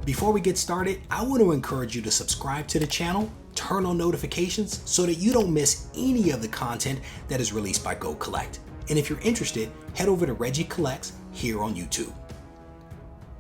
Before we get started, I want to encourage you to subscribe to the channel, turn on notifications so that you don't miss any of the content that is released by GoCollect. And if you're interested, head over to Regie Collects here on YouTube.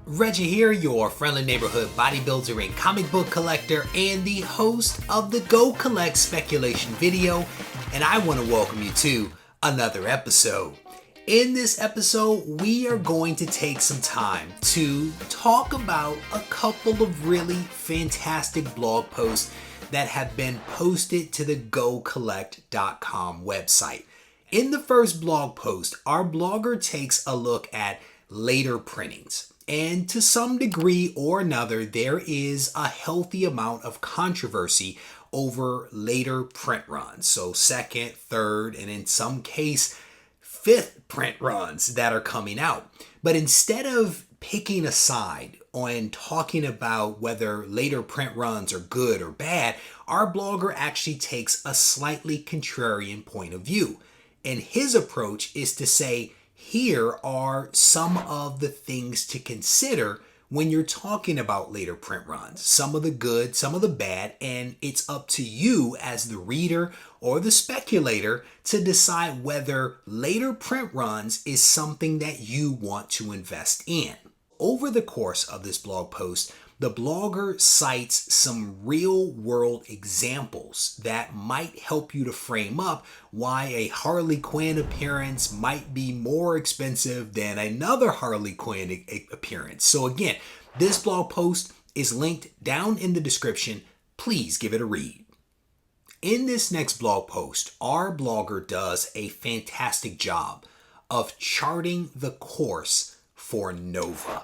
Regie here, your friendly neighborhood bodybuilder and comic book collector and the host of the GoCollect speculation video, and I want to welcome you to another episode. In this episode, we are going to take some time to talk about a couple of really fantastic blog posts that have been posted to the GoCollect.com website. In the first blog post, our blogger takes a look at later printings. And to some degree or another, there is a healthy amount of controversy over later print runs. So second, third, and in some case, fifth print runs that are coming out. But instead of picking a side on talking about whether later print runs are good or bad, our blogger actually takes a slightly contrarian point of view. And his approach is to say, here are some of the things to consider when you're talking about later print runs. Some of the good, some of the bad, and it's up to you as the reader or the speculator to decide whether later print runs is something that you want to invest in. Over the course of this blog post, the blogger cites some real-world examples that might help you to frame up why a Harley Quinn appearance might be more expensive than another Harley Quinn appearance. So again, this blog post is linked down in the description. Please give it a read. In this next blog post, our blogger does a fantastic job of charting the course for Nova.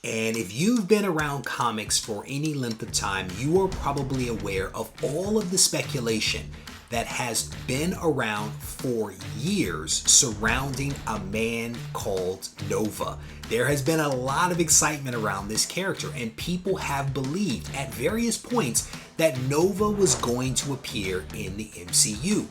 And if you've been around comics for any length of time, you are probably aware of all of the speculation that has been around for years surrounding a man called Nova. There has been a lot of excitement around this character, and people have believed at various points that Nova was going to appear in the MCU.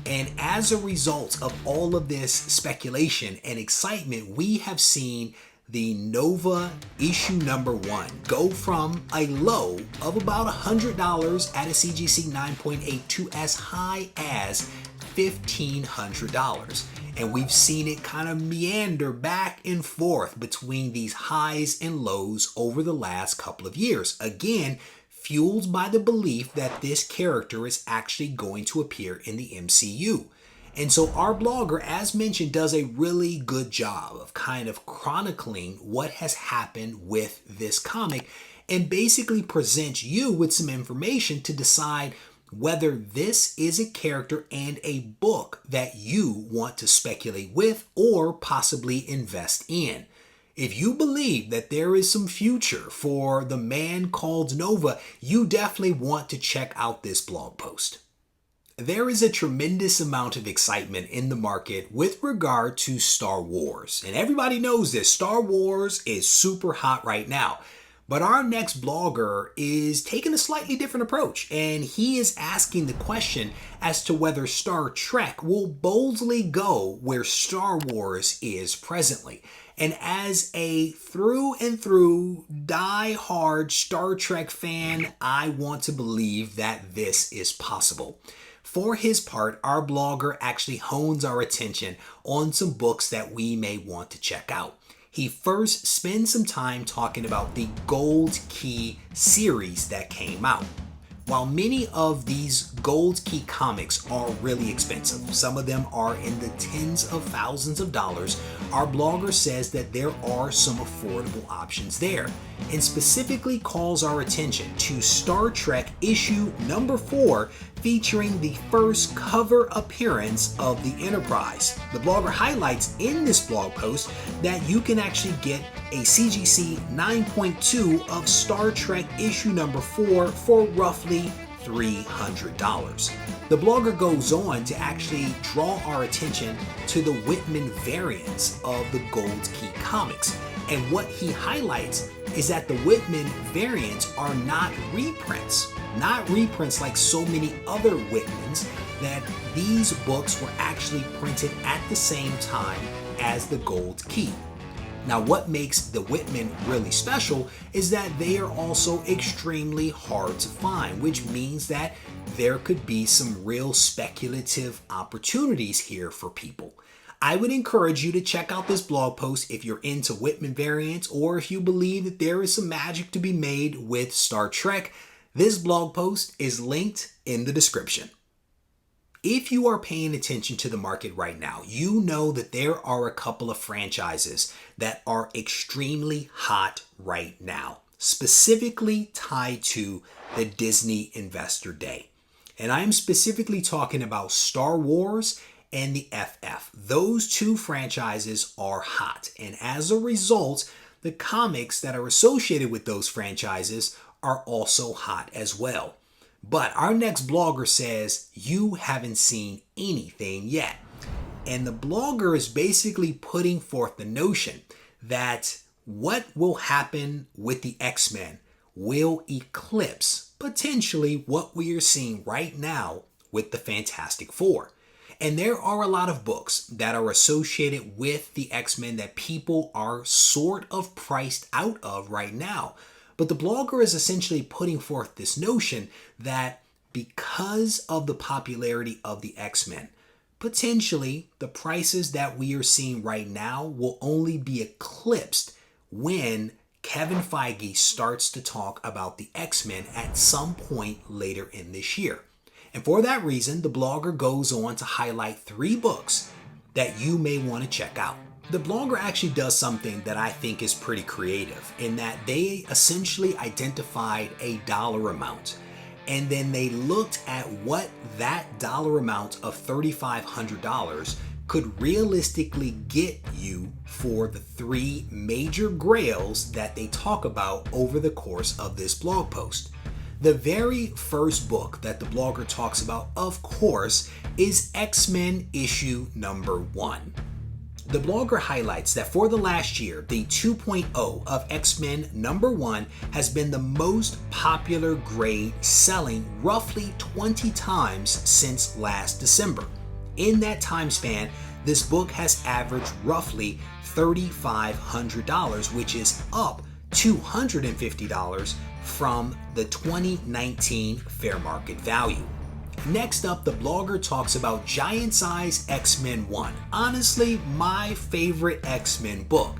And as a result of all of this speculation and excitement, we have seen the Nova issue number 1 go from a low of about $100 at a CGC 9.8 to as high as $1,500. And we've seen it kind of meander back and forth between these highs and lows over the last couple of years. Again, fueled by the belief that this character is actually going to appear in the MCU. And so our blogger, as mentioned, does a really good job of kind of chronicling what has happened with this comic and basically presents you with some information to decide whether this is a character and a book that you want to speculate with or possibly invest in. If you believe that there is some future for the man called Nova, you definitely want to check out this blog post. There is a tremendous amount of excitement in the market with regard to Star Wars. And everybody knows this. Star Wars is super hot right now. But our next blogger is taking a slightly different approach. And he is asking the question as to whether Star Trek will boldly go where Star Wars is presently. And as a through and through die-hard Star Trek fan, I want to believe that this is possible. For his part, our blogger actually hones our attention on some books that we may want to check out. He first spends some time talking about the Gold Key series that came out. While many of these Gold Key comics are really expensive, some of them are in the tens of thousands of dollars, our blogger says that there are some affordable options there, and specifically calls our attention to Star Trek issue number 4, featuring the first cover appearance of the Enterprise. The blogger highlights in this blog post that you can actually get a CGC 9.2 of Star Trek issue number 4 for roughly $300. The blogger goes on to actually draw our attention to the Whitman variants of the Gold Key comics. And what he highlights is that the Whitman variants are not reprints like so many other Whitmans, that these books were actually printed at the same time as the Gold Key. Now, what makes the Whitman really special is that they are also extremely hard to find, which means that there could be some real speculative opportunities here for people. I would encourage you to check out this blog post if you're into Whitman variants or if you believe that there is some magic to be made with Star Trek. This blog post is linked in the description. If you are paying attention to the market right now, you know that there are a couple of franchises that are extremely hot right now, specifically tied to the Disney Investor Day. And I am specifically talking about Star Wars and the FF. Those two franchises are hot. And as a result, the comics that are associated with those franchises are also hot as well. But our next blogger says, you haven't seen anything yet. And the blogger is basically putting forth the notion that what will happen with the X-Men will eclipse potentially what we are seeing right now with the Fantastic Four. And there are a lot of books that are associated with the X-Men that people are sort of priced out of right now. But the blogger is essentially putting forth this notion that because of the popularity of the X-Men, potentially the prices that we are seeing right now will only be eclipsed when Kevin Feige starts to talk about the X-Men at some point later in this year. And for that reason, the blogger goes on to highlight 3 books that you may want to check out. The blogger actually does something that I think is pretty creative in that they essentially identified a dollar amount and then they looked at what that dollar amount of $3,500 could realistically get you for the 3 major grails that they talk about over the course of this blog post. The very first book that the blogger talks about, of course, is X-Men issue number 1. The blogger highlights that for the last year, the 2.0 of X-Men number 1 has been the most popular grade, selling roughly 20 times since last December. In that time span, this book has averaged roughly $3,500, which is up $250 from the 2019 fair market value. Next up, the blogger talks about Giant Size X-Men 1, honestly my favorite X-Men book,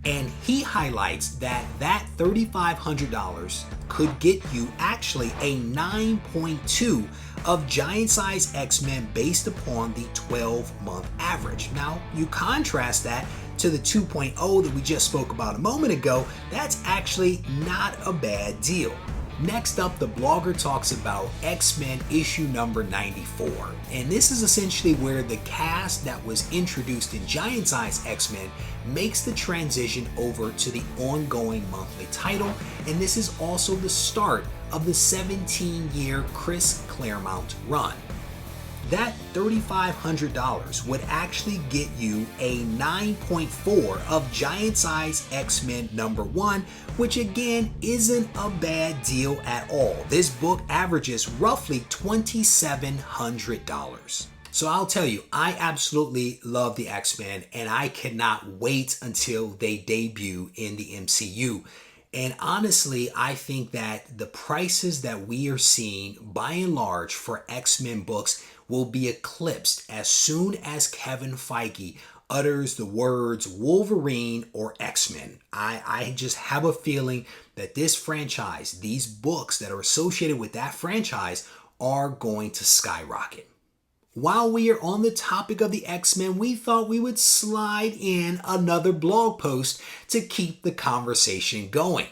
and he highlights that $3,500 could get you actually a 9.2 of Giant Size X-Men based upon the 12-month average. Now, you contrast that to the 2.0 that we just spoke about a moment ago, that's actually not a bad deal. Next up, the blogger talks about X-Men issue number 94. And this is essentially where the cast that was introduced in Giant Size X-Men makes the transition over to the ongoing monthly title. And this is also the start of the 17-year Chris Claremont run. That $3,500 would actually get you a 9.4 of Giant Size X-Men number 1, which again isn't a bad deal at all. This book averages roughly $2,700. So I'll tell you, I absolutely love the X-Men and I cannot wait until they debut in the MCU. And honestly, I think that the prices that we are seeing by and large for X-Men books will be eclipsed as soon as Kevin Feige utters the words Wolverine or X-Men. I just have a feeling that this franchise, these books that are associated with that franchise, are going to skyrocket. While we are on the topic of the X-Men, we thought we would slide in another blog post to keep the conversation going.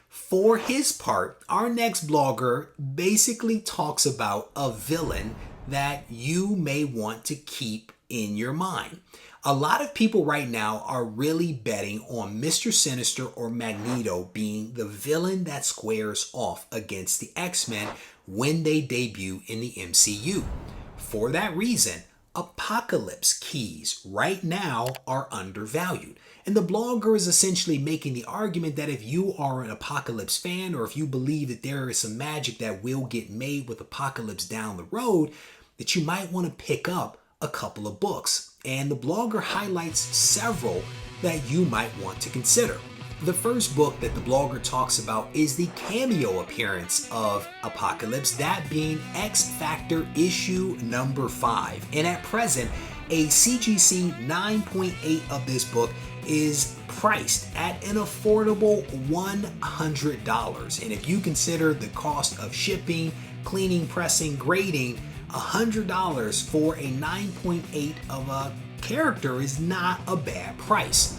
For his part, our next blogger basically talks about a villain that you may want to keep in your mind. A lot of people right now are really betting on Mr. Sinister or Magneto being the villain that squares off against the X-Men when they debut in the MCU. For that reason, Apocalypse keys right now are undervalued. And the blogger is essentially making the argument that if you are an Apocalypse fan or if you believe that there is some magic that will get made with Apocalypse down the road, that you might want to pick up a couple of books. And the blogger highlights several that you might want to consider. The first book that the blogger talks about is the cameo appearance of Apocalypse, that being X Factor issue number 5. And at present, a CGC 9.8 of this book is priced at an affordable $100. And if you consider the cost of shipping, cleaning, pressing, grading, $100 for a 9.8 of a character is not a bad price.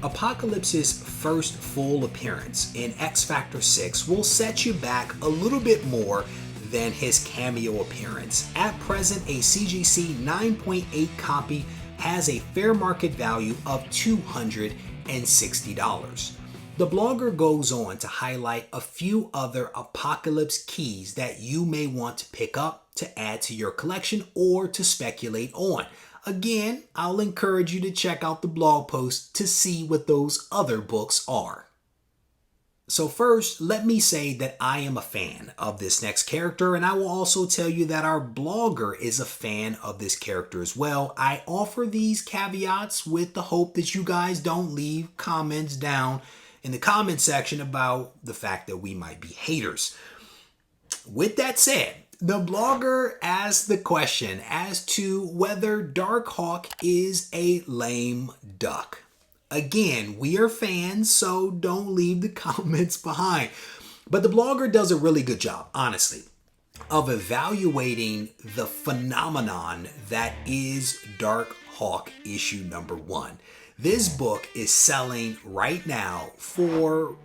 Apocalypse's first full appearance in X Factor 6 will set you back a little bit more than his cameo appearance. At present, a CGC 9.8 copy has a fair market value of $260. The blogger goes on to highlight a few other Apocalypse keys that you may want to pick up to add to your collection or to speculate on. Again, I'll encourage you to check out the blog post to see what those other books are. So first, let me say that I am a fan of this next character, and I will also tell you that our blogger is a fan of this character as well. I offer these caveats with the hope that you guys don't leave comments down in the comment section about the fact that we might be haters. With that said, the blogger asked the question as to whether Darkhawk is a lame duck. Again, we are fans, so don't leave the comments behind. But the blogger does a really good job, honestly, of evaluating the phenomenon that is Darkhawk issue number 1. This book is selling right now for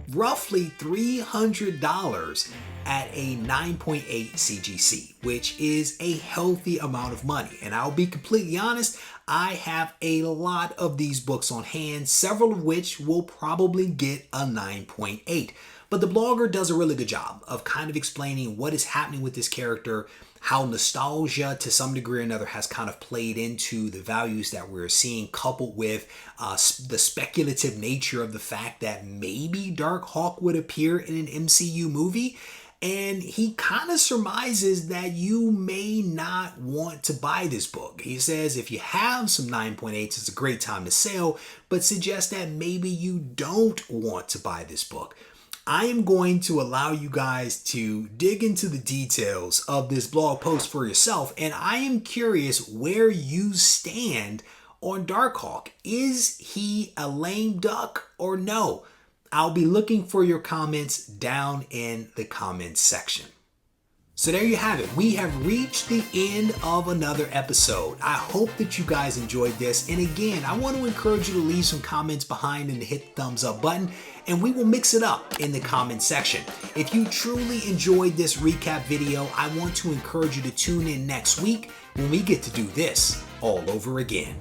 roughly $300 at a 9.8 CGC, which is a healthy amount of money. And I'll be completely honest, I have a lot of these books on hand, several of which will probably get a 9.8. But the blogger does a really good job of kind of explaining what is happening with this character, how nostalgia to some degree or another has kind of played into the values that we're seeing, coupled with the speculative nature of the fact that maybe Darkhawk would appear in an MCU movie. And he kind of surmises that you may not want to buy this book. He says if you have some 9.8s, it's a great time to sell, but suggests that maybe you don't want to buy this book. I am going to allow you guys to dig into the details of this blog post for yourself, and I am curious where you stand on Darkhawk. Is he a lame duck or no? I'll be looking for your comments down in the comments section. So there you have it. We have reached the end of another episode. I hope that you guys enjoyed this. And again, I want to encourage you to leave some comments behind and to hit the thumbs up button, and we will mix it up in the comment section. If you truly enjoyed this recap video, I want to encourage you to tune in next week when we get to do this all over again.